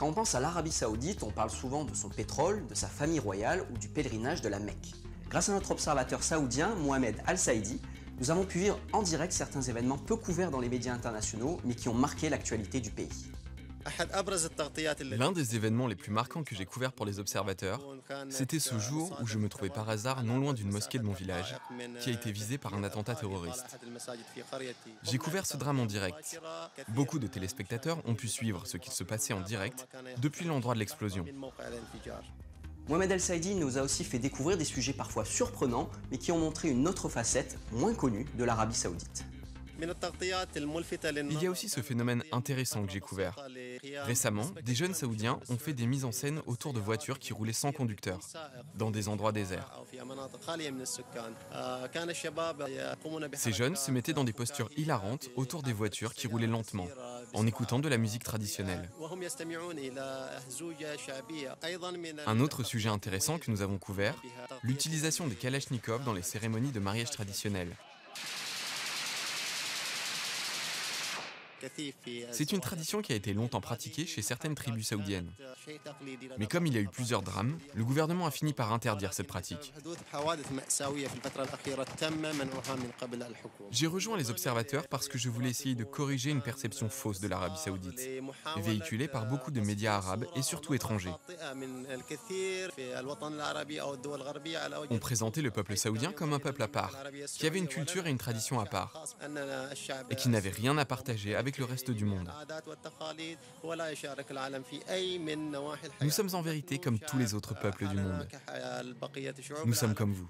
Quand on pense à l'Arabie Saoudite, on parle souvent de son pétrole, de sa famille royale ou du pèlerinage de la Mecque. Grâce à notre observateur saoudien, Mohamed Al-Saïdi, nous avons pu vivre en direct certains événements peu couverts dans les médias internationaux, mais qui ont marqué l'actualité du pays. L'un des événements les plus marquants que j'ai couvert pour les observateurs, c'était ce jour où je me trouvais par hasard non loin d'une mosquée de mon village, qui a été visée par un attentat terroriste. J'ai couvert ce drame en direct. Beaucoup de téléspectateurs ont pu suivre ce qu'il se passait en direct depuis l'endroit de l'explosion. Mohamed Al-Saïdi nous a aussi fait découvrir des sujets parfois surprenants, mais qui ont montré une autre facette, moins connue, de l'Arabie Saoudite. Il y a aussi ce phénomène intéressant que j'ai couvert. Récemment, des jeunes Saoudiens ont fait des mises en scène autour de voitures qui roulaient sans conducteur, dans des endroits déserts. Ces jeunes se mettaient dans des postures hilarantes autour des voitures qui roulaient lentement, en écoutant de la musique traditionnelle. Un autre sujet intéressant que nous avons couvert, l'utilisation des kalachnikovs dans les cérémonies de mariage traditionnelles. C'est une tradition qui a été longtemps pratiquée chez certaines tribus saoudiennes. Mais comme il y a eu plusieurs drames, le gouvernement a fini par interdire cette pratique. J'ai rejoint les observateurs parce que je voulais essayer de corriger une perception fausse de l'Arabie saoudite, véhiculée par beaucoup de médias arabes et surtout étrangers. On présentait le peuple saoudien comme un peuple à part, qui avait une culture et une tradition à part, et qui n'avait rien à partager avec le reste du monde. Nous sommes en vérité comme tous les autres peuples du monde. Nous sommes comme vous.